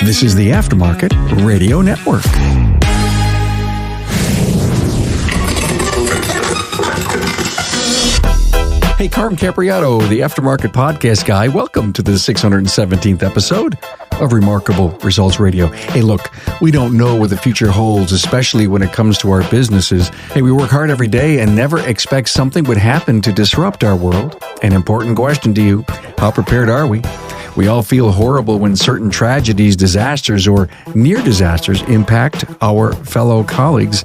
This is the Aftermarket Radio Network. Hey, Carm Capriato, the Aftermarket Podcast guy. Welcome to the 617th episode of Remarkable Results Radio. Hey, look, we don't know what the future holds, especially when it comes to our businesses. Hey, we work hard every day and never expect something would happen to disrupt our world. An important question to you, how prepared are we? We all feel horrible when certain tragedies, disasters, or near disasters impact our fellow colleagues.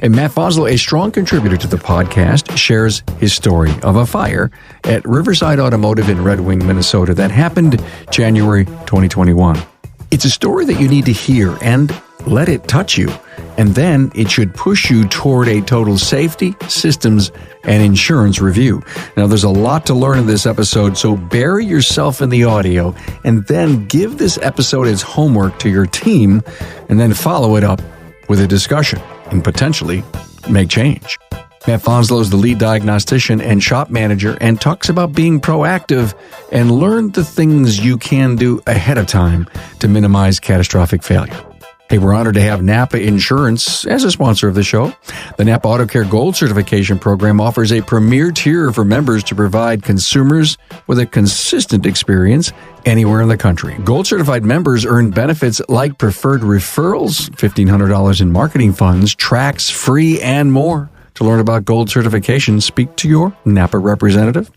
And Matt Fanslow, a strong contributor to the podcast, shares his story of a fire at Riverside Automotive in Red Wing, Minnesota that happened January 2021. It's a story that you need to hear and let it touch you. And then it should push you toward a total safety, systems, and insurance review. Now, there's a lot to learn in this episode, so bury yourself in the audio and then give this episode its homework to your team and then follow it up with a discussion and potentially make change. Matt Fanslow is the lead diagnostician and shop manager and talks about being proactive and learn the things you can do ahead of time to minimize catastrophic failure. Hey, we're honored to have Napa Insurance as a sponsor of the show. The Napa Auto Care Gold Certification Program offers a premier tier for members to provide consumers with a consistent experience anywhere in the country. Gold certified members earn benefits like preferred referrals, $1,500 in marketing funds, tracks free, and more. To learn about gold certification, speak to your Napa representative.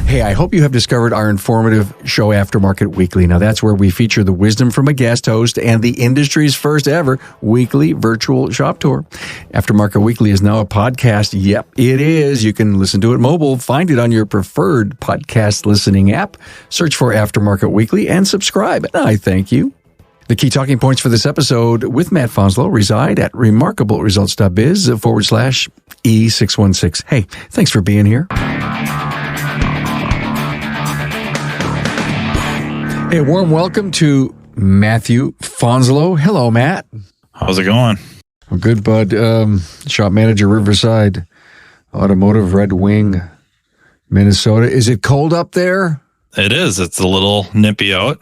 Hey, I hope you have discovered our informative show, Aftermarket Weekly. Now, that's where we feature the wisdom from a guest host and the industry's first ever weekly virtual shop tour. Aftermarket Weekly is now a podcast. Yep, it is. You can listen to it mobile. Find it on your preferred podcast listening app. Search for Aftermarket Weekly and subscribe. And I thank you. The key talking points for this episode with Matt Fanslow reside at remarkableresults.biz/E616. Hey, thanks for being here. Hey, warm welcome to Matthew Fanslow. Hello, Matt. How's it going? Well, good, bud. Shop manager, Riverside Automotive, Red Wing, Minnesota. Is it cold up there? It is. It's a little nippy out.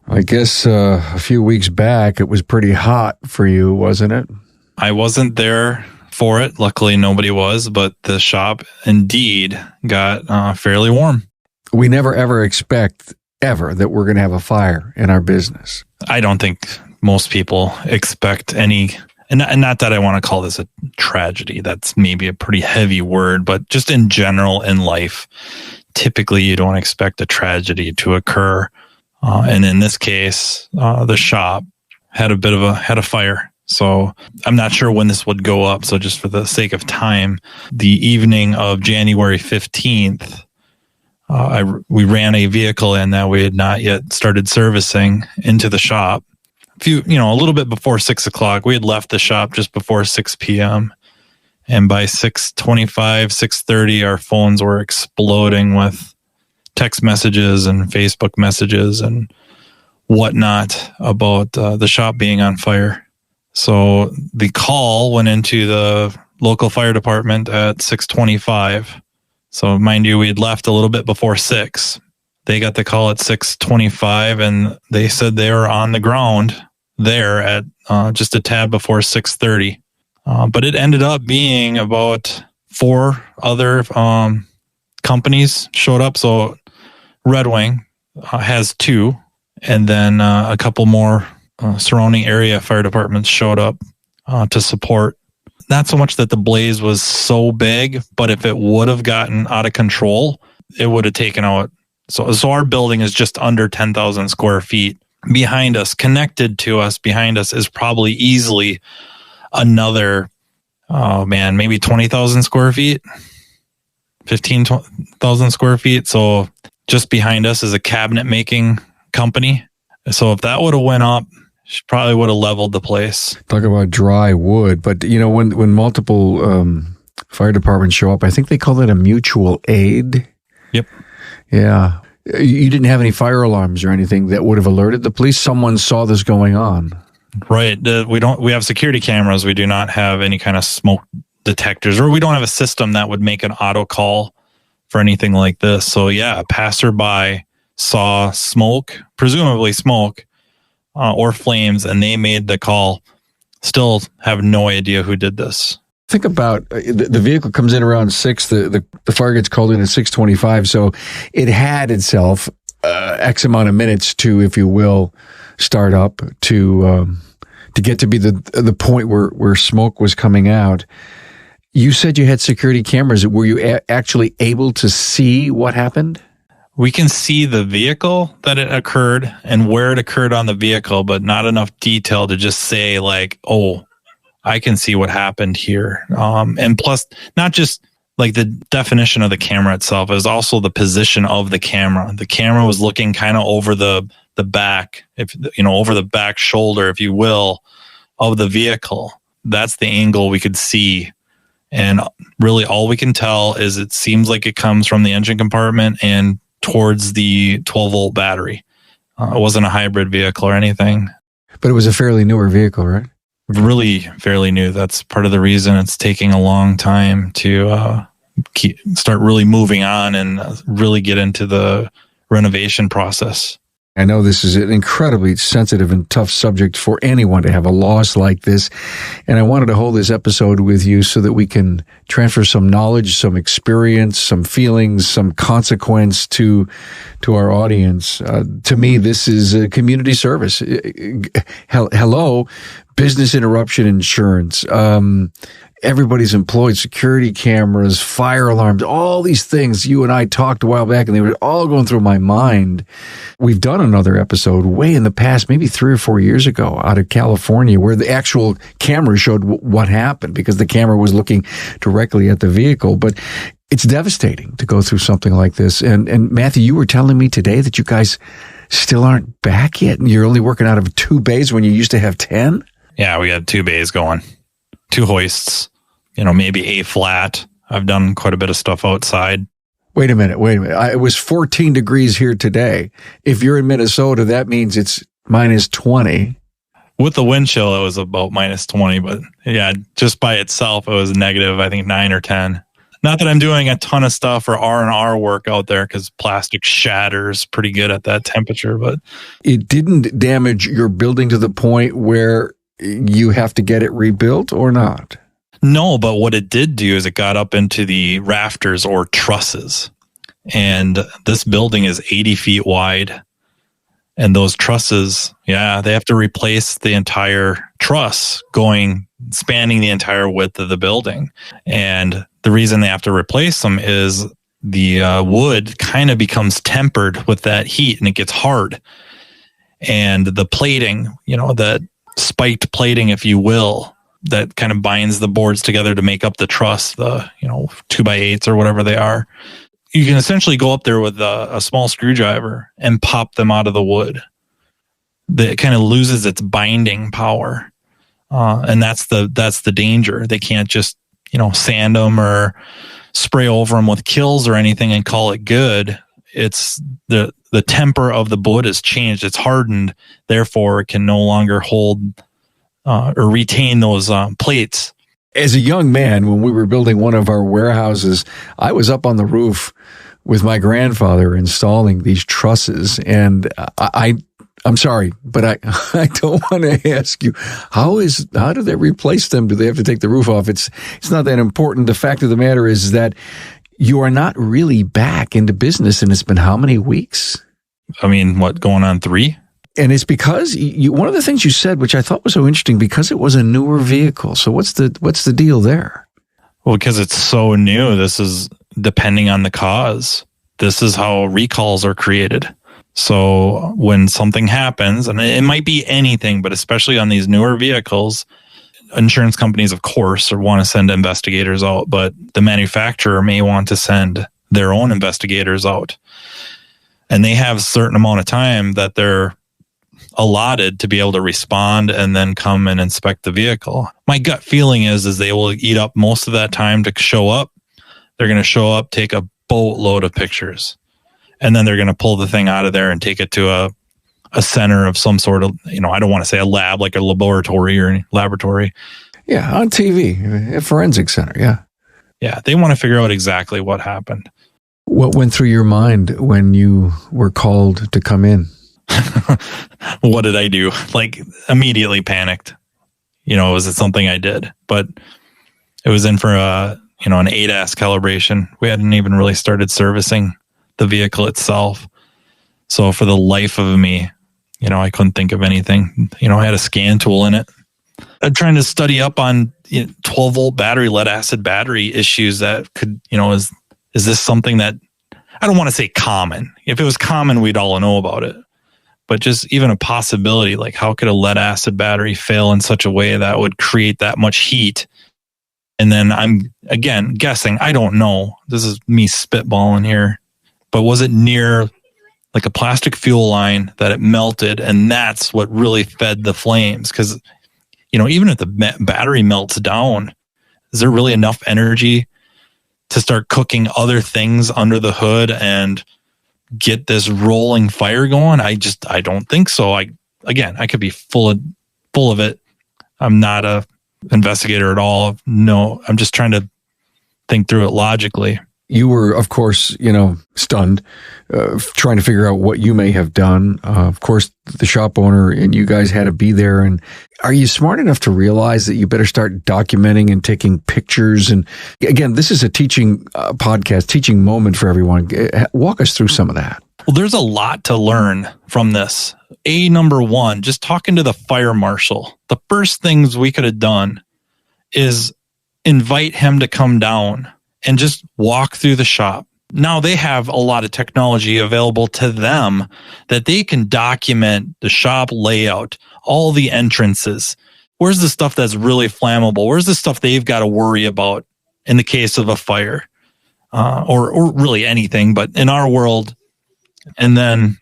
I guess a few weeks back it was pretty hot for you, wasn't it? I wasn't there for it. Luckily, nobody was, but the shop indeed got fairly warm. We never, ever expect that we're going to have a fire in our business. I don't think most people expect any, and not that I want to call this a tragedy. That's maybe a pretty heavy word, but just in general in life, typically you don't expect a tragedy to occur. And in this case, the shop had a fire. So I'm not sure when this would go up. So just for the sake of time, the evening of January 15th, we ran a vehicle in that we had not yet started servicing into the shop. A little bit before 6 o'clock, we had left the shop just before 6 p.m. And by 6:25, 6:30, our phones were exploding with text messages and Facebook messages and whatnot about the shop being on fire. So the call went into the local fire department at 6:25. So mind you, we had left a little bit before 6. They got the call at 6:25, and they said they were on the ground there at just a tad before 6:30. But it ended up being about 4 other companies showed up. So Red Wing has 2, and then a couple more surrounding area fire departments showed up to support. Not so much that the blaze was so big, but if it would have gotten out of control, it would have taken out. So our building is just under 10,000 square feet. Behind us, connected to us, behind us is probably easily another, maybe 20,000 square feet, 15,000 square feet. So just behind us is a cabinet making company. So if that would have went up, she probably would have leveled the place. Talk about dry wood. But, when multiple fire departments show up, I think they call it a mutual aid. Yep. Yeah. You didn't have any fire alarms or anything that would have alerted the police? Someone saw this going on. Right. We have security cameras. We do not have any kind of smoke detectors, or we don't have a system that would make an auto call for anything like this. So yeah, a passerby saw smoke, presumably smoke, or flames, and they made the call. Still have no idea who did this. Think about the vehicle comes in around 6. The fire gets called in at 6:25. So it had itself X amount of minutes to, if you will, start up to get to be the point where smoke was coming out. You said you had security cameras. Were you actually able to see what happened? We can see the vehicle that it occurred and where it occurred on the vehicle, but not enough detail to just say like, oh, I can see what happened here. And plus, not just like the definition of the camera itself, is also the position of the camera. The camera was looking kind of over the back, over the back shoulder, if you will, of the vehicle. That's the angle we could see. And really all we can tell is it seems like it comes from the engine compartment and towards the 12-volt battery. It wasn't a hybrid vehicle or anything. But it was a fairly newer vehicle, right? Really fairly new. That's part of the reason it's taking a long time to start really moving on and really get into the renovation process. I know this is an incredibly sensitive and tough subject for anyone to have a loss like this. And I wanted to hold this episode with you so that we can transfer some knowledge, some experience, some feelings, some consequence to our audience. To me, this is a community service. Hello, business interruption insurance. Everybody's employed, security cameras, fire alarms, all these things you and I talked a while back, and they were all going through my mind. We've done another episode way in the past, maybe 3 or 4 years ago, out of California, where the actual camera showed what happened because the camera was looking directly at the vehicle. But it's devastating to go through something like this. And Matthew, you were telling me today that you guys still aren't back yet, and you're only working out of 2 bays when you used to have 10? Yeah, we got 2 bays going. 2 hoists, maybe a flat. I've done quite a bit of stuff outside. Wait a minute. It was 14 degrees here today. If you're in Minnesota, that means it's minus 20. With the wind chill, it was about minus 20, but yeah, just by itself, it was negative, I think 9 or 10. Not that I'm doing a ton of stuff for R&R work out there because plastic shatters pretty good at that temperature, but it didn't damage your building to the point where you have to get it rebuilt or not? No, but what it did do is it got up into the rafters or trusses. And this building is 80 feet wide. And those trusses, they have to replace the entire truss spanning the entire width of the building. And the reason they have to replace them is the wood kind of becomes tempered with that heat and it gets hard. And the plating, that spiked plating, if you will, that kind of binds the boards together to make up the truss, the 2x8s or whatever they are. You can essentially go up there with a small screwdriver and pop them out of the wood. It kind of loses its binding power, and that's the danger. They can't just sand them or spray over them with kills or anything and call it good. It's the temper of the wood has changed. It's hardened. Therefore, it can no longer hold or retain those plates. As a young man, when we were building one of our warehouses, I was up on the roof with my grandfather installing these trusses. And I'm sorry, but I don't want to ask you, how do they replace them? Do they have to take the roof off? It's not that important. The fact of the matter is that you are not really back into business, and it's been how many weeks? I mean, going on 3? And it's because one of the things you said, which I thought was so interesting, because it was a newer vehicle. So what's the deal there? Well, because it's so new, this is depending on the cause. This is how recalls are created. So when something happens, and it might be anything, but especially on these newer vehicles, insurance companies, of course, want to send investigators out, but the manufacturer may want to send their own investigators out. And they have a certain amount of time that they're allotted to be able to respond and then come and inspect the vehicle. My gut feeling is they will eat up most of that time to show up. They're going to show up, take a boatload of pictures, and then they're going to pull the thing out of there and take it to a center of some sort of, I don't want to say a lab, like a laboratory or laboratory. Yeah, on TV, a forensic center, yeah. Yeah, they want to figure out exactly what happened. What went through your mind when you were called to come in? what did I do? Like immediately panicked. Was it something I did? But it was in for an ADAS calibration. We hadn't even really started servicing the vehicle itself. So for the life of me, I couldn't think of anything. I had a scan tool in it. I'm trying to study up on 12 volt battery, lead acid battery issues that could, is this something that, I don't want to say common. If it was common, we'd all know about it. But just even a possibility, like how could a lead acid battery fail in such a way that would create that much heat? And then I'm, again, guessing, I don't know. This is me spitballing here. But was it near like a plastic fuel line that it melted, and that's what really fed the flames? Because, even if the battery melts down, is there really enough energy to start cooking other things under the hood and get this rolling fire going? I don't think so. I could be full of it. I'm not a investigator at all. No, I'm just trying to think through it logically. You were, of course, stunned, trying to figure out what you may have done. Of course, the shop owner and you guys had to be there. And are you smart enough to realize that you better start documenting and taking pictures? And again, this is a teaching podcast, teaching moment for everyone. Walk us through some of that. Well, there's a lot to learn from this. Number one, just talking to the fire marshal. The first things we could have done is invite him to come down and just walk through the shop. Now they have a lot of technology available to them that they can document the shop layout, all the entrances. Where's the stuff that's really flammable? Where's the stuff they've got to worry about in the case of a fire, or really anything, but in our world. And then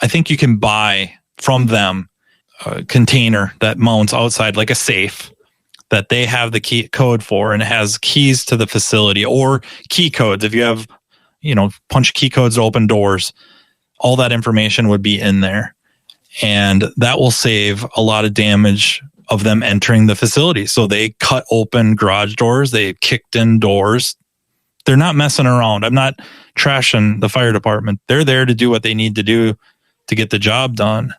I think you can buy from them a container that mounts outside like a safe that they have the key code for, and it has keys to the facility or key codes. If you have, punch key codes to open doors, all that information would be in there. And that will save a lot of damage of them entering the facility. So they cut open garage doors. They kicked in doors. They're not messing around. I'm not trashing the fire department. They're there to do what they need to do to get the job done.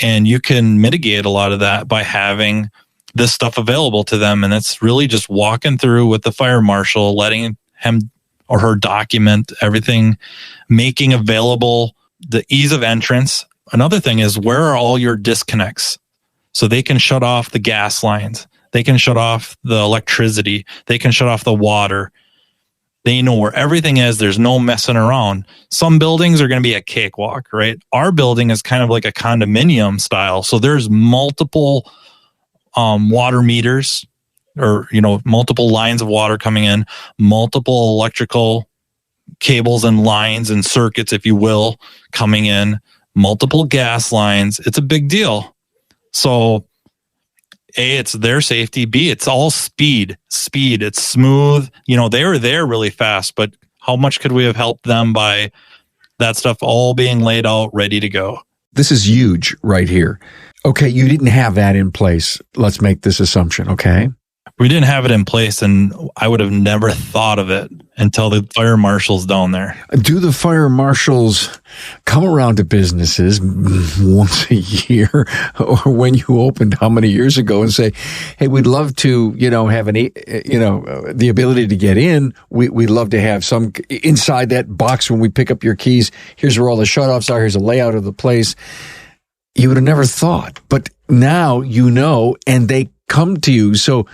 And you can mitigate a lot of that by having this stuff available to them. And it's really just walking through with the fire marshal, letting him or her document everything, making available the ease of entrance. Another thing is, where are all your disconnects? So they can shut off the gas lines. They can shut off the electricity. They can shut off the water. They know where everything is. There's no messing around. Some buildings are going to be a cakewalk, right? Our building is kind of like a condominium style. So there's multiple water meters, or, multiple lines of water coming in, multiple electrical cables and lines and circuits, if you will, coming in, multiple gas lines. It's a big deal. So A, it's their safety. B, it's all speed. It's smooth. They were there really fast, but how much could we have helped them by that stuff all being laid out, ready to go? This is huge right here. Okay, you didn't have that in place. Let's make this assumption, okay? We didn't have it in place, and I would have never thought of it until the fire marshal's down there. Do the fire marshals come around to businesses once a year, or when you opened how many years ago, and say, hey, we'd love to, have the ability to get in. We'd love to have some inside that box when we pick up your keys. Here's where all the shutoffs are. Here's a layout of the place. You would have never thought, but now and they come to you. So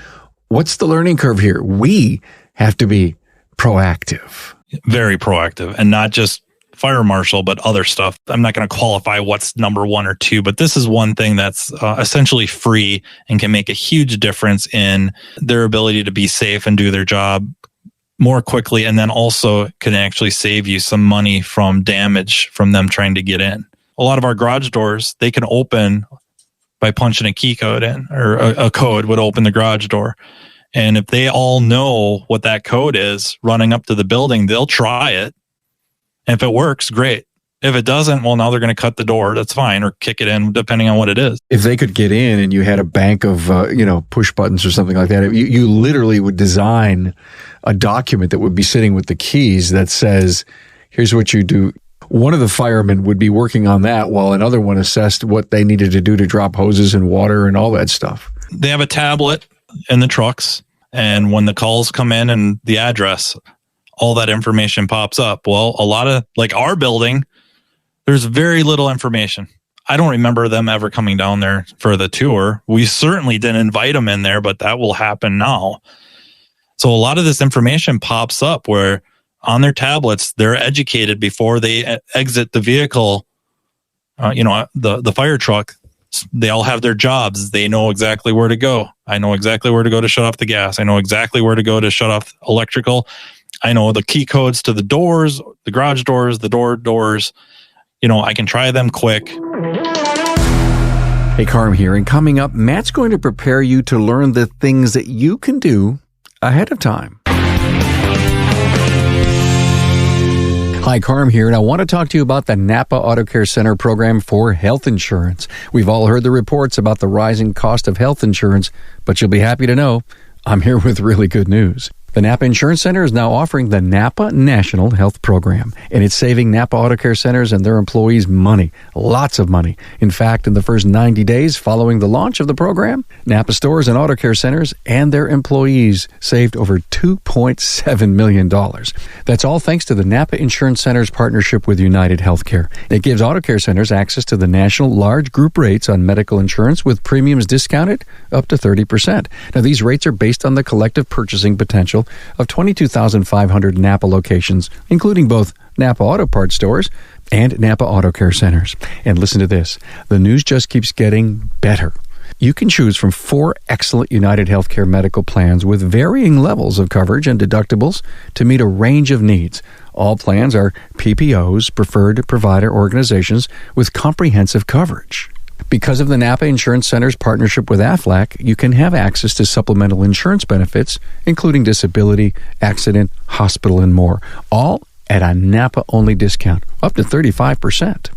what's the learning curve here? We have to be proactive. Very proactive, and not just fire marshal, but other stuff. I'm not going to qualify what's number one or two, but this is one thing that's essentially free and can make a huge difference in their ability to be safe and do their job more quickly. And then also can actually save you some money from damage from them trying to get in. A lot of our garage doors, they can open by punching a key code in, or a code would open the garage door. And if they all know what that code is running up to the building, they'll try it. And if it works, great. If it doesn't, well, now they're going to cut the door. That's fine. Or kick it in, depending on what it is. If they could get in and you had a bank of, push buttons or something like that, you literally would design a document that would be sitting with the keys that says, here's what you do. One of the firemen would be working on that while another one assessed what they needed to do to drop hoses and water and all that stuff. They have a tablet in the trucks, and when the calls come in and the address, all that information pops up. Well, a lot of, like our building, there's very little information. I don't remember them ever coming down there for the tour. We certainly didn't invite them in there, but that will happen now. So a lot of this information pops up where on their tablets, they're educated before they exit the vehicle. The fire truck, they all have their jobs. They know exactly where to go. I know exactly where to go to shut off the gas. I know exactly where to go to shut off electrical. I know the key codes to the doors, the garage doors, the doors. I can try them quick. Hey, Carm here, and coming up, Matt's going to prepare you to learn the things that you can do ahead of time. Hi, Carm here, and I want to talk to you about the Napa Auto Care Center program for health insurance. We've all heard the reports about the rising cost of health insurance, but you'll be happy to know I'm here with really good news. The Napa Insurance Center is now offering the Napa National Health Program, and it's saving Napa Auto Care Centers and their employees money, lots of money. In fact, in the first 90 days following the launch of the program, Napa stores and auto care centers and their employees saved over $2.7 million. That's all thanks to the Napa Insurance Center's partnership with United Healthcare. It gives auto care centers access to the national large group rates on medical insurance with premiums discounted up to 30%. Now, these rates are based on the collective purchasing potential of 22,500 Napa locations, including both Napa Auto Parts stores and Napa Auto Care Centers. And listen to this. The news just keeps getting better. You can choose from 4 excellent United Healthcare medical plans with varying levels of coverage and deductibles to meet a range of needs. All plans are PPOs, preferred provider organizations, with comprehensive coverage. Because of the Napa Insurance Center's partnership with Aflac, you can have access to supplemental insurance benefits, including disability, accident, hospital, and more, all at a Napa-only discount, up to 35%.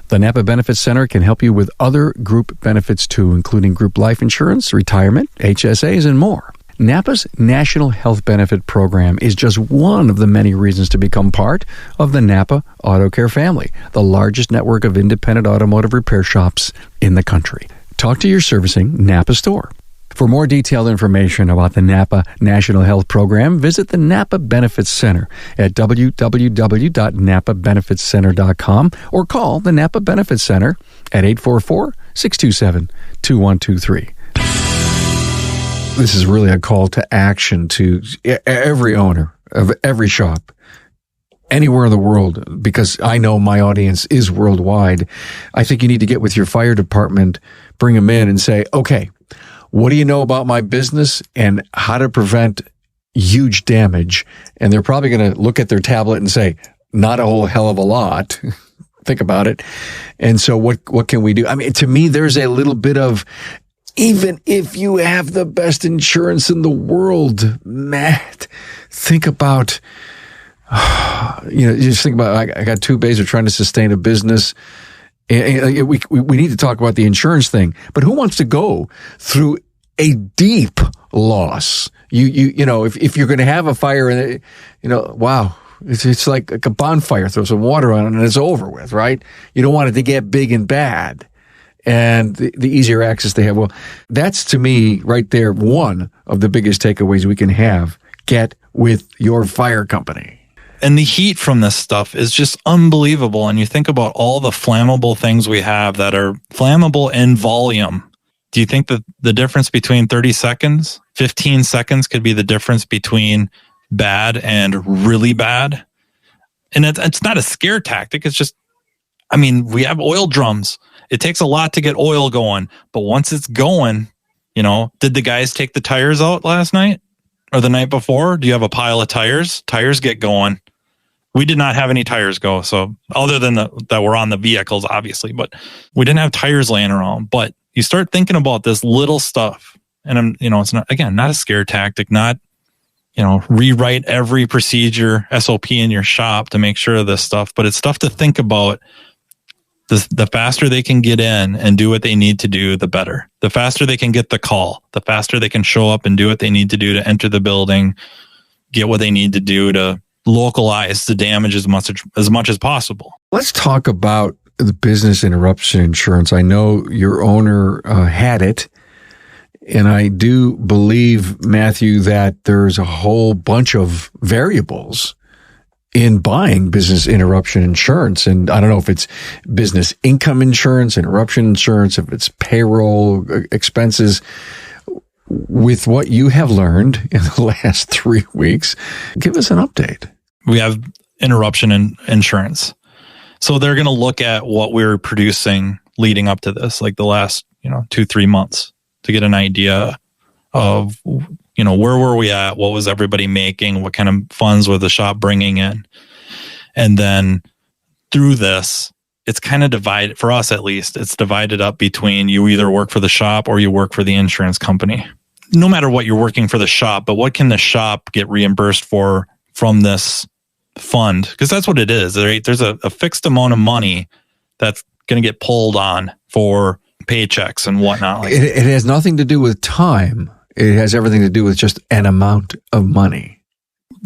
The Napa Benefits Center can help you with other group benefits too, including group life insurance, retirement, HSAs, and more. Napa's National Health Benefit Program is just one of the many reasons to become part of the Napa Auto Care family, the largest network of independent automotive repair shops in the country. Talk to your servicing Napa store. For more detailed information about the Napa National Health Program, visit the Napa Benefits Center at www.napabenefitscenter.com or call the Napa Benefits Center at 844-627-2123. This is really a call to action to every owner of every shop, anywhere in the world, because I know my audience is worldwide. I think you need to get with your fire department, bring them in and say, okay, what do you know about my business and how to prevent huge damage? And they're probably going to look at their tablet and say, not a whole hell of a lot. Think about it. And so what can we do? I mean, to me, there's a little bit of, even if you have the best insurance in the world, Matt, think about, you just think about, I got 2 bays of trying to sustain a business. And we need to talk about the insurance thing, but who wants to go through a deep loss? If you're going to have a fire and, wow, it's like a bonfire, throw some water on it and it's over with, right? You don't want it to get big and bad. And the easier access they have. Well, that's to me right there one of the biggest takeaways we can have. Get with your fire company. And the heat from this stuff is just unbelievable. And you think about all the flammable things we have that are flammable in volume. Do you think that the difference between 30 seconds, 15 seconds could be the difference between bad and really bad? And it's not a scare tactic. It's just, we have oil drums. It takes a lot to get oil going, but once it's going, did the guys take the tires out last night or the night before? Do you have a pile of tires? Tires get going. We did not have any tires go. So other than that were on the vehicles, obviously, but we didn't have tires laying around. But you start thinking about this little stuff and it's not a scare tactic, not, rewrite every procedure SOP in your shop to make sure of this stuff, but it's stuff to think about. The faster they can get in and do what they need to do, the better. The faster they can get the call, the faster they can show up and do what they need to do to enter the building, get what they need to do to localize the damage as much as possible. Let's talk about the business interruption insurance. I know your owner had it, and I do believe, Matthew, that there's a whole bunch of variables in buying business interruption insurance. And I don't know if it's business income insurance, interruption insurance, if it's payroll expenses. With what you have learned in the last 3 weeks, give us an update. We have interruption insurance. So they're going to look at what we're producing leading up to this, like the last, 2-3 months, to get an idea of, where were we at? What was everybody making? What kind of funds was the shop bringing in? And then through this, it's kind of divided, for us at least, it's divided up between you either work for the shop or you work for the insurance company. No matter what, you're working for the shop, but what can the shop get reimbursed for from this fund? Because that's what it is, right? There's a fixed amount of money that's going to get pulled on for paychecks and whatnot. It has nothing to do with time. It has everything to do with just an amount of money.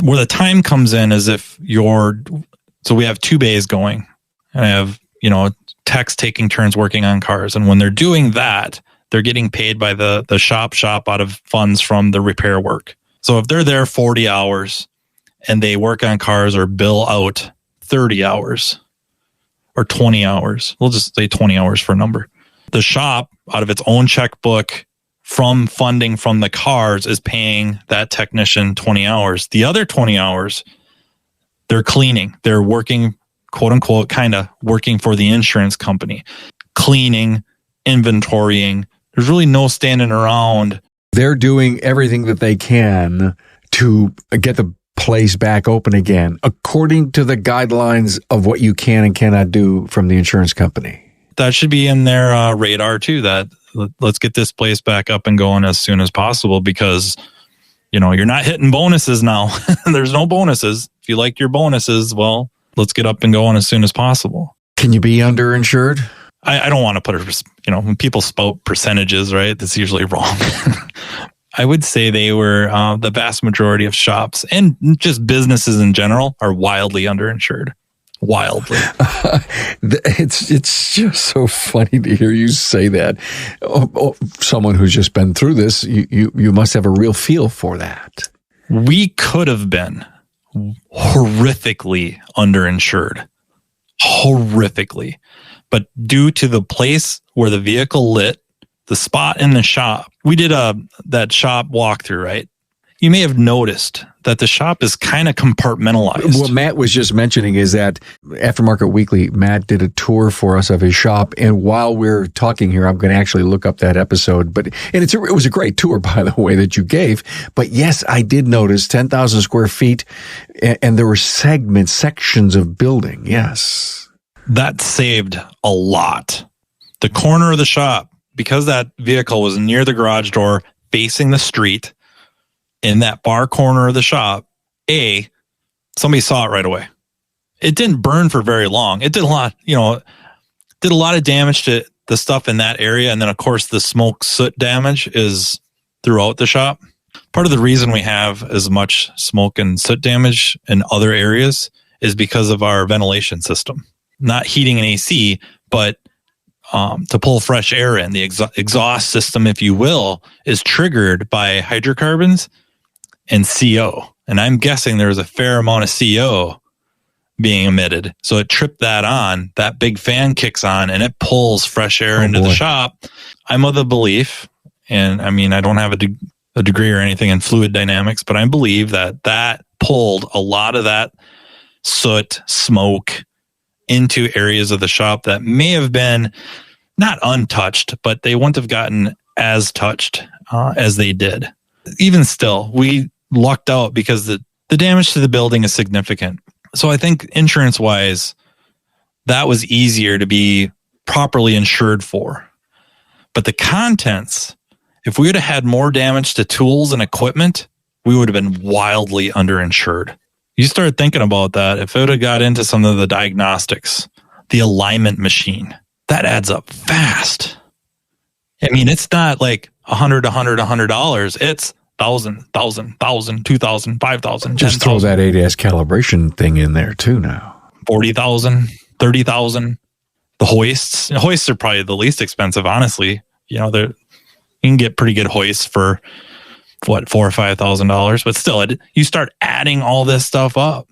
Where the time comes in is if so we have 2 bays going, and I have, techs taking turns working on cars. And when they're doing that, they're getting paid by the shop out of funds from the repair work. So if they're there 40 hours and they work on cars or bill out 30 hours or 20 hours, we'll just say 20 hours for a number. The shop, out of its own checkbook from funding from the cars, is paying that technician 20 hours. The other 20 hours, they're cleaning. They're working, quote unquote, kind of working for the insurance company, cleaning, inventorying. There's really no standing around. They're doing everything that they can to get the place back open again, according to the guidelines of what you can and cannot do from the insurance company. That should be in their radar too, that let's get this place back up and going as soon as possible, because, you're not hitting bonuses now. There's no bonuses. If you like your bonuses, well, let's get up and going as soon as possible. Can you be underinsured? I don't want to put when people spout percentages, right? That's usually wrong. I would say they were the vast majority of shops and just businesses in general are wildly underinsured. Wildly. It's just so funny to hear you say that. Someone who's just been through this, you must have a real feel for that. We could have been horrifically underinsured. Horrifically. But due to the place where the vehicle lit, the spot in the shop, we did that shop walkthrough, right? You may have noticed that the shop is kind of compartmentalized. What Matt was just mentioning is that Aftermarket Weekly, Matt did a tour for us of his shop. And while we're talking here, I'm going to actually look up that episode. It was a great tour, by the way, that you gave. But yes, I did notice 10,000 square feet, and there were sections of building. Yes. That saved a lot. The corner of the shop, because that vehicle was near the garage door facing the street, in that bar corner of the shop, somebody saw it right away. It didn't burn for very long. It did a lot, did a lot of damage to the stuff in that area. And then, of course, the smoke soot damage is throughout the shop. Part of the reason we have as much smoke and soot damage in other areas is because of our ventilation system. Not heating and AC, but to pull fresh air in. The exhaust system, if you will, is triggered by hydrocarbons and CO. And I'm guessing there was a fair amount of CO being emitted. So it tripped that on. That big fan kicks on and it pulls fresh air into the shop. I'm of the belief, and I mean, I don't have a degree or anything in fluid dynamics, but I believe that pulled a lot of that soot, smoke into areas of the shop that may have been not untouched, but they wouldn't have gotten as touched as they did. Even still, we lucked out because the damage to the building is significant. So I think insurance-wise, that was easier to be properly insured for. But the contents, if we would have had more damage to tools and equipment, we would have been wildly underinsured. You start thinking about that. If it would have got into some of the diagnostics, the alignment machine, that adds up fast. I mean, it's not like $100. It's 1,000, 2,000, 5,000. Just 10,000. throw that ADAS calibration thing in there too now. 40,000, 30,000. The hoists are probably the least expensive, honestly. You know, you can get pretty good hoists for what, $4,000 or $5,000, but still, you start adding all this stuff up.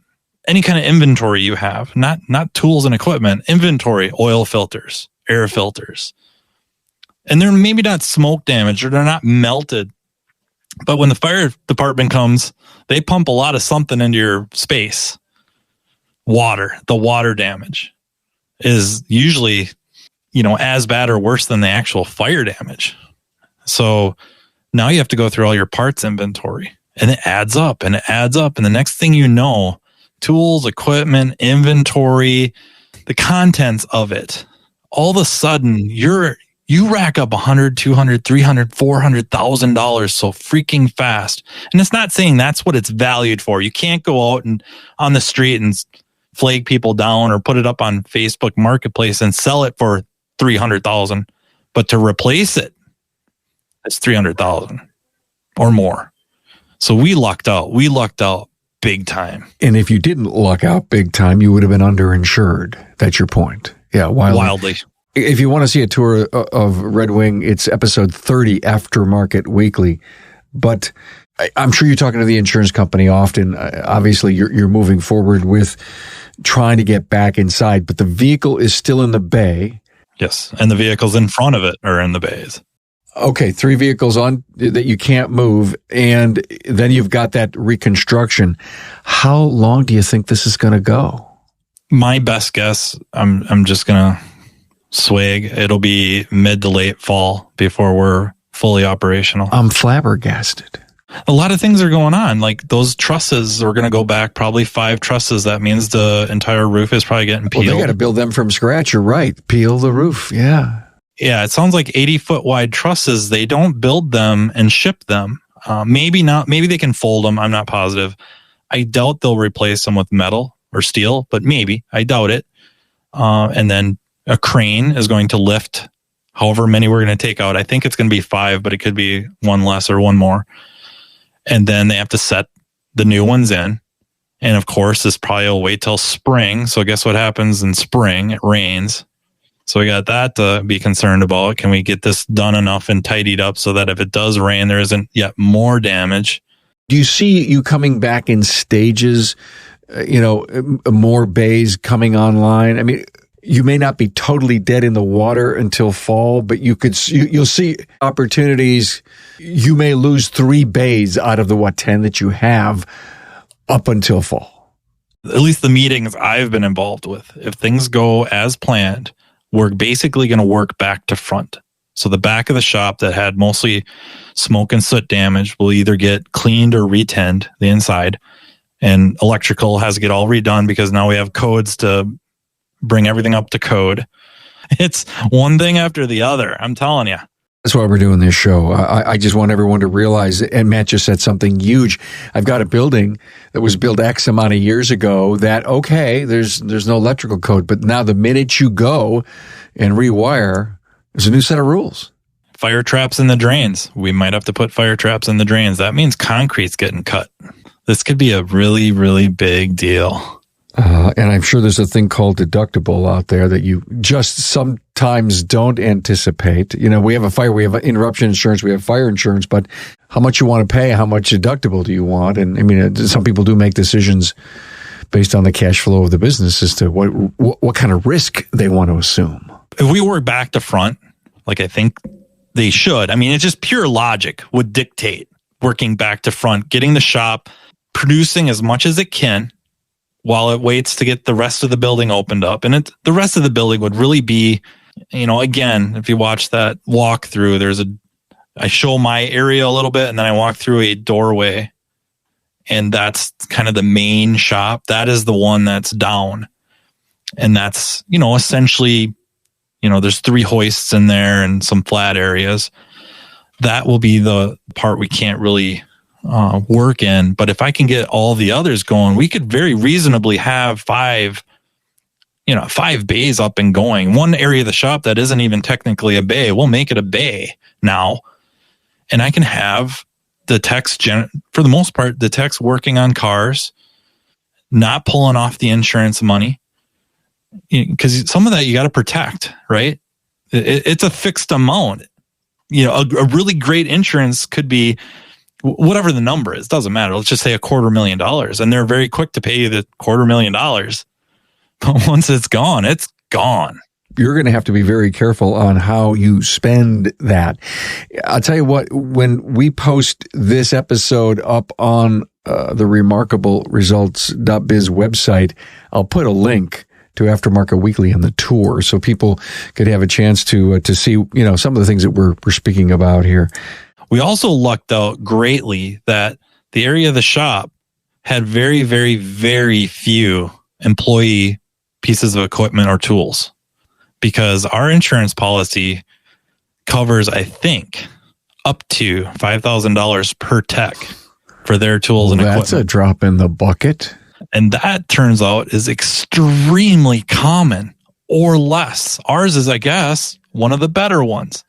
Any kind of inventory you have, not tools and equipment, inventory, oil filters, air filters, and they're maybe not smoke damaged or they're not melted, but when the fire department comes, they pump a lot of something into your space. The water damage is usually, as bad or worse than the actual fire damage. So now you have to go through all your parts inventory, and it adds up and it adds up. And the next thing you know, tools, equipment, inventory, the contents of it, all of a sudden you rack up $100,000, $200,000, $300,000, $400,000 so freaking fast. And it's not saying that's what it's valued for. You can't go out and on the street and flag people down or put it up on Facebook Marketplace and sell it for $300,000. But to replace it, it's $300,000 or more. So we lucked out. We lucked out big time. And if you didn't luck out big time, you would have been underinsured. That's your point. Yeah, wildly. If you want to see a tour of Red Wing, it's episode 30, Aftermarket Weekly. But I'm sure you're talking to the insurance company often. Obviously, you're moving forward with trying to get back inside, but the vehicle is still in the bay. Yes, and the vehicles in front of it are in the bays. Okay, 3 vehicles on that you can't move, and then you've got that reconstruction. How long do you think this is going to go? My best guess, I'm just going to swag. It'll be mid to late fall before we're fully operational. I'm flabbergasted. A lot of things are going on. Like those trusses are going to go back probably 5 trusses. That means the entire roof is probably getting peeled. Well, they got to build them from scratch. You're right. Peel the roof. Yeah. Yeah, it sounds like 80-foot wide trusses. They don't build them and ship them. Maybe not. Maybe they can fold them. I'm not positive. I doubt they'll replace them with metal or steel, but maybe. I doubt it. And then a crane is going to lift however many we're going to take out. I think it's going to be 5, but it could be 1 less or 1 more. And then they have to set the new ones in. And of course, this probably will wait till spring. So guess what happens in spring? It rains. So we got that to be concerned about. Can we get this done enough and tidied up so that if it does rain, there isn't yet more damage? Do you see you coming back in stages, more bays coming online? I mean, you may not be totally dead in the water until fall, but you'll see opportunities. You may lose 3 bays out of the 10 that you have up until fall. At least the meetings I've been involved with, if things go as planned, we're basically going to work back to front. So the back of the shop that had mostly smoke and soot damage will either get cleaned or retinned, the inside, and electrical has to get all redone because now we have codes to bring everything up to code. It's one thing after the other. I'm telling you. That's why we're doing this show. I just want everyone to realize, and Matt just said something huge. I've got a building that was built X amount of years ago that, okay, there's no electrical code, but now the minute you go and rewire, there's a new set of rules. Fire traps in the drains. We might have to put fire traps in the drains. That means concrete's getting cut. This could be a really, really big deal. And I'm sure there's a thing called deductible out there that you just sometimes don't anticipate. We have a fire, we have interruption insurance, we have fire insurance, but how much you want to pay, how much deductible do you want? And I mean, some people do make decisions based on the cash flow of the business as to what kind of risk they want to assume. If we work back to front, like I think they should, I mean, it's just pure logic would dictate working back to front, getting the shop producing as much as it can while it waits to get the rest of the building opened up. And the rest of the building would really be, again, if you watch that walkthrough, I show my area a little bit and then I walk through a doorway and that's kind of the main shop. That is the one that's down. And that's, essentially, there's 3 hoists in there and some flat areas. That will be the part we can't really work in. But if I can get all the others going, we could very reasonably have 5 bays up and going. One area of the shop that isn't even technically a bay, we'll make it a bay now. And I can have the techs, for the most part, the techs working on cars, not pulling off the insurance money, because some of that you got to protect, right? It's a fixed amount. A really great insurance could be whatever the number is, doesn't matter. Let's just say $250,000, and they're very quick to pay you the $250,000. But once it's gone, it's gone. You're going to have to be very careful on how you spend that. I'll tell you what, when we post this episode up on the remarkableresults.biz website, I'll put a link to Aftermarket Weekly and the tour so people could have a chance to see, some of the things that we're speaking about here. We also lucked out greatly that the area of the shop had very, very, very few employee pieces of equipment or tools, because our insurance policy covers, I think, up to $5,000 per tech for their tools and equipment. That's a drop in the bucket. And that turns out is extremely common, or less. Ours is, I guess, one of the better ones.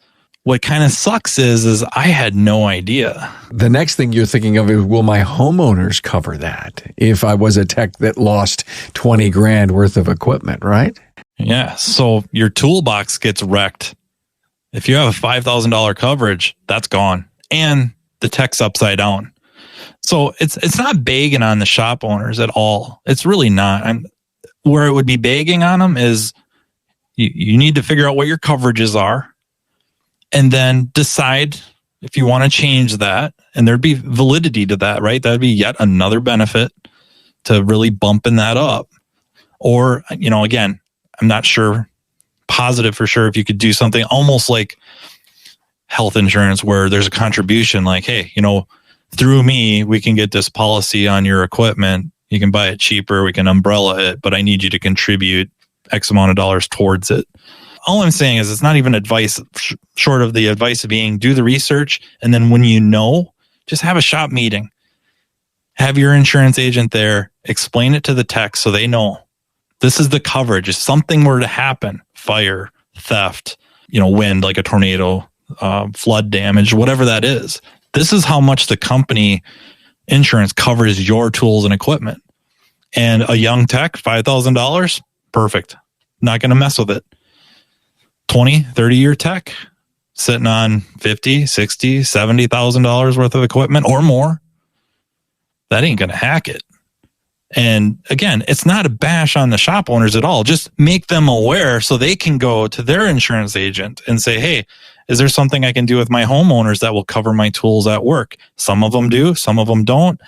What kind of sucks is I had no idea. The next thing you're thinking of is, will my homeowners cover that if I was a tech that lost $20,000 worth of equipment, right? Yeah. So your toolbox gets wrecked. If you have a $5,000 coverage, that's gone. And the tech's upside down. So it's not bagging on the shop owners at all. It's really not. Where it would be bagging on them is you need to figure out what your coverages are, and then decide if you want to change that. And there'd be validity to that, right? That'd be yet another benefit to really bumping that up. Or, again, I'm not positive for sure if you could do something almost like health insurance where there's a contribution like, hey, through me, we can get this policy on your equipment. You can buy it cheaper. We can umbrella it, but I need you to contribute X amount of dollars towards it. All I'm saying is it's not even advice, short of the advice being do the research. And then when just have a shop meeting. Have your insurance agent there, explain it to the tech so they know this is the coverage. If something were to happen, fire, theft, wind, like a tornado, flood damage, whatever that is, this is how much the company insurance covers your tools and equipment. And a young tech, $5,000, perfect. Not going to mess with it. 20, 30-year tech sitting on $50,000, $60,000, $70,000 worth of equipment or more. That ain't going to hack it. And again, it's not a bash on the shop owners at all. Just make them aware so they can go to their insurance agent and say, hey, is there something I can do with my homeowners that will cover my tools at work? Some of them do, some of them don't.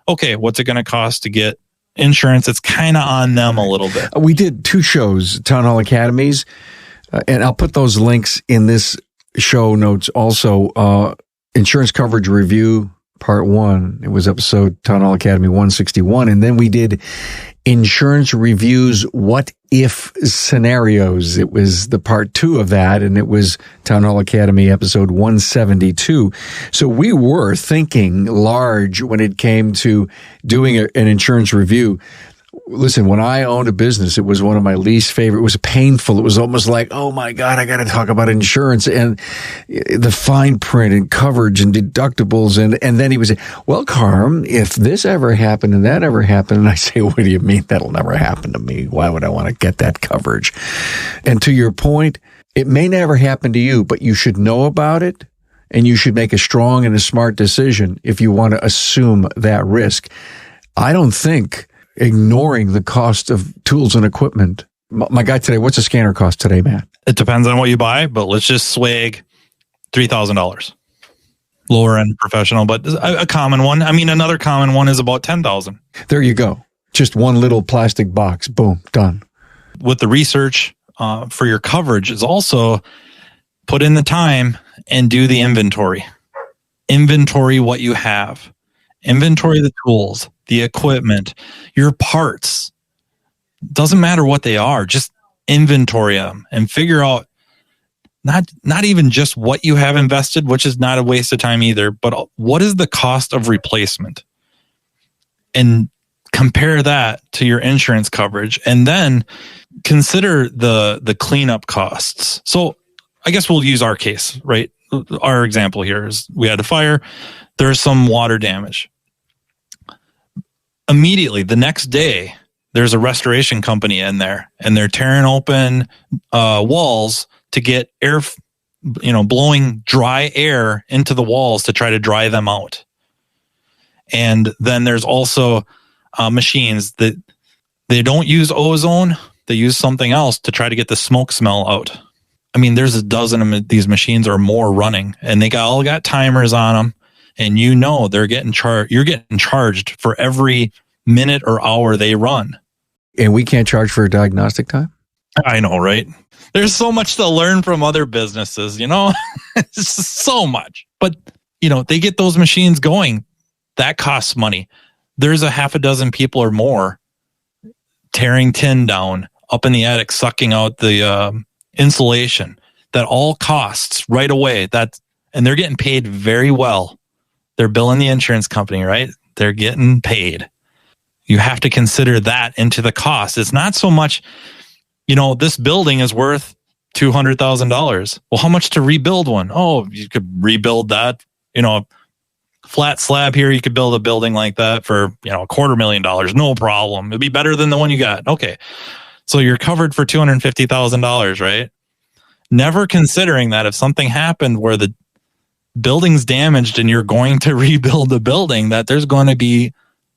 Okay, what's it going to cost to get insurance? It's kind of on them a little bit. We did 2 shows, Town Hall Academies, and I'll put those links in this show notes also. Insurance Coverage Review, Part 1. It was episode Town Hall Academy 161. And then we did Insurance Reviews What If Scenarios. It was the Part 2 of that, and it was Town Hall Academy episode 172. So we were thinking large when it came to doing an insurance review. Listen, when I owned a business, it was one of my least favorite. It was painful. It was almost like, oh my God, I got to talk about insurance and the fine print and coverage and deductibles. And then he would say, well, Carm, if this ever happened and that ever happened. And I say, what do you mean that'll never happen to me? Why would I want to get that coverage? And to your point, it may never happen to you, but you should know about it. And you should make a strong and a smart decision if you want to assume that risk. I don't think ignoring the cost of tools and equipment. My guy today, what's a scanner cost today, Matt? It depends on what you buy, but let's just swag $3,000. Lower end professional, but a common one. I mean, another common one is about $10,000. There you go. Just one little plastic box. Boom, done. With the research for your coverage is also put in the time and do the inventory. Inventory what you have. Inventory the tools, the equipment, your parts. Doesn't matter what they are. Just inventory them and figure out not even just what you have invested, which is not a waste of time either, but what is the cost of replacement? And compare that to your insurance coverage, and then consider the cleanup costs. So I guess we'll use our case, right? our example here is we had a fire. There's some water damage. Immediately, the next day, there's a restoration company in there, and they're tearing open walls to get air, blowing dry air into the walls to try to dry them out. And then there's also machines that they don't use ozone. They use something else to try to get the smoke smell out. I mean, there's a dozen of these machines or more running, and they all got timers on them. And they're getting charged. You're getting charged for every minute or hour they run. And we can't charge for diagnostic time? I know, right? There's so much to learn from other businesses, It's so much. But, they get those machines going. That costs money. There's a half a dozen people or more tearing tin down up in the attic, sucking out the insulation. That all costs right away. And they're getting paid very well. They're billing the insurance company, right? They're getting paid. You have to consider that into the cost. It's not so much, this building is worth $200,000. Well, how much to rebuild one? Oh, you could rebuild that, flat slab here. You could build a building like that for, $250,000. No problem. It'd be better than the one you got. Okay. So you're covered for $250,000, right? Never considering that if something happened where the building's damaged and you're going to rebuild the building, that there's going to be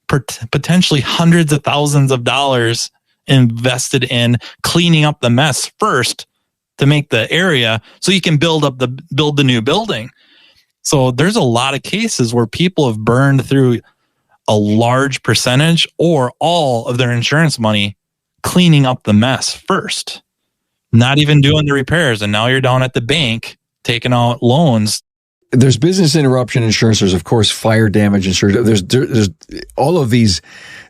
potentially hundreds of thousands of dollars invested in cleaning up the mess first to make the area so you can build the new building. So there's a lot of cases where people have burned through a large percentage or all of their insurance money cleaning up the mess first, not even doing the repairs. And now you're down at the bank taking out loans. There's business interruption insurance. There's, of course, fire damage insurance. There's all of these.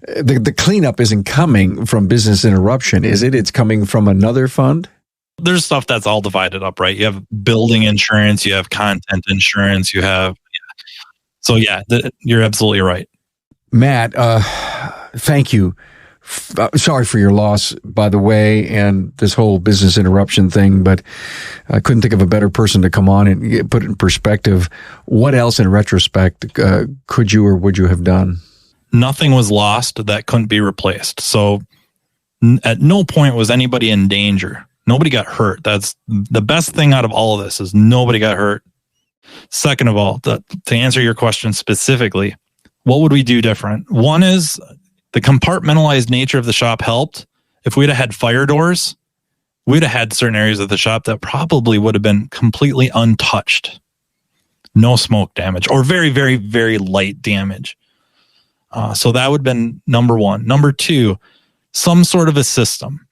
The cleanup isn't coming from business interruption, is it? It's coming from another fund? There's stuff that's all divided up, right? You have building insurance, you have content insurance, you have. So, you're absolutely right. Matt, thank you. Sorry for your loss, by the way, and this whole business interruption thing, but I couldn't think of a better person to come on and put it in perspective. What else, in retrospect, could you or would you have done? Nothing was lost that couldn't be replaced. So at no point was anybody in danger. Nobody got hurt. That's the best thing out of all of this is nobody got hurt. Second of all, to answer your question specifically, what would we do different? One is the compartmentalized nature of the shop helped. If we'd have had fire doors, we'd have had certain areas of the shop that probably would have been completely untouched. No smoke damage or very, very, very light damage. So that would have been number one. Number two, some sort of a system.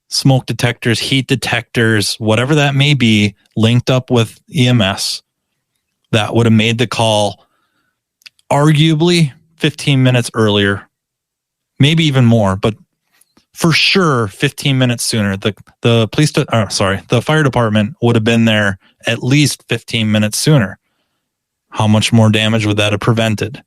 Smoke detectors, heat detectors, whatever that may be, linked up with EMS that would have made the call arguably 15 minutes earlier, maybe even more, but for sure 15 minutes sooner. The fire department would have been there at least 15 minutes sooner. How much more damage would that have prevented?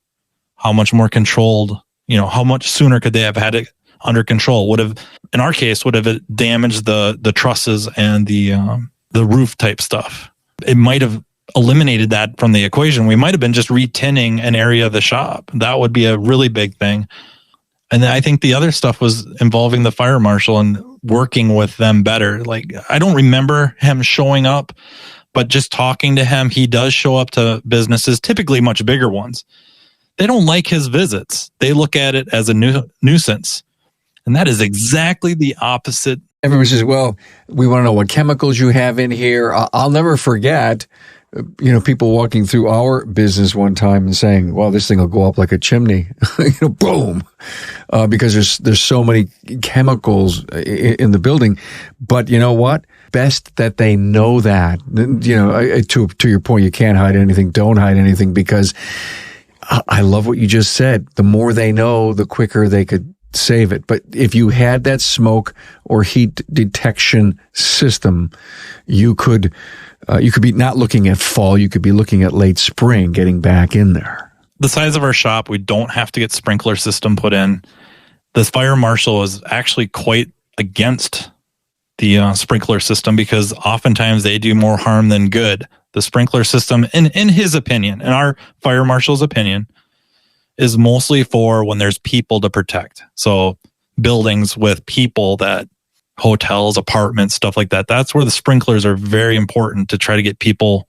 How much more controlled, how much sooner could they have had it under control? Would have, in our case, would have it damaged the trusses and the roof type stuff. It might have eliminated that from the equation. We might have been just retinning an area of the shop. That would be a really big thing. And then I think the other stuff was involving the fire marshal and working with them better. Like, I don't remember him showing up, but just talking to him, he does show up to businesses, typically much bigger ones. They don't like his visits. They look at it as a nuisance. And that is exactly the opposite. Everyone says, well, we want to know what chemicals you have in here. I'll never forget, people walking through our business one time and saying, well, this thing will go up like a chimney, boom, because there's so many chemicals in the building. But you know what? Best that they know that, to your point, you can't hide anything. Don't hide anything, because I love what you just said. The more they know, the quicker they could save it. But if you had that smoke or heat detection system, you could be not looking at fall, you could be looking at late spring, getting back in there. The size of our shop, we don't have to get sprinkler system put in. The fire marshal is actually quite against the sprinkler system because oftentimes they do more harm than good. the sprinkler system, in his opinion, in our fire marshal's opinion, is mostly for when there's people to protect. So buildings with people, that hotels, apartments, stuff like that. That's where the sprinklers are very important to try to get people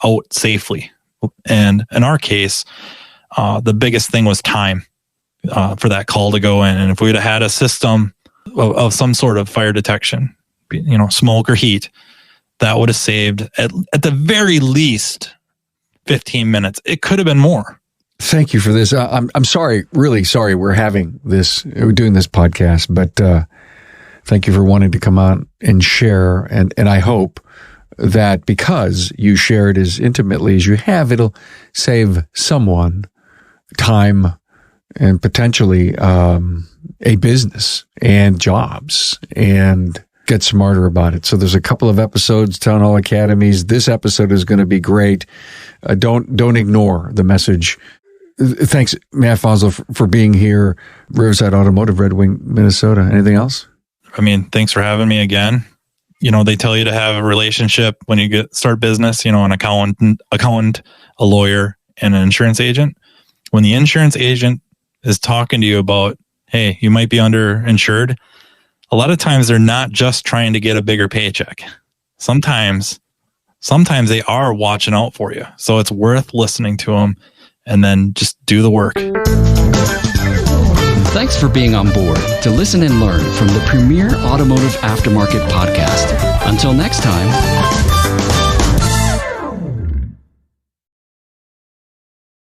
out safely. And in our case, the biggest thing was time for that call to go in. And if we'd have had a system of some sort of fire detection, smoke or heat, that would have saved at the very least 15 minutes. It could have been more. Thank you for this. I'm sorry, really sorry we're doing this podcast, but thank you for wanting to come on and share. And I hope that because you shared as intimately as you have, it'll save someone time and potentially a business and jobs, and get smarter about it. So there's a couple of episodes, Town Hall Academies. This episode is going to be great. Don't ignore the message. Thanks, Matt Fanslow, for being here. Riverside Automotive, Red Wing, Minnesota. Anything else? I mean, thanks for having me again. They tell you to have a relationship when you start business, an accountant, a lawyer, and an insurance agent. When the insurance agent is talking to you about, hey, you might be underinsured, a lot of times they're not just trying to get a bigger paycheck. Sometimes they are watching out for you. So it's worth listening to them and then just do the work. Thanks for being on board to listen and learn from the premier automotive aftermarket podcast. Until next time.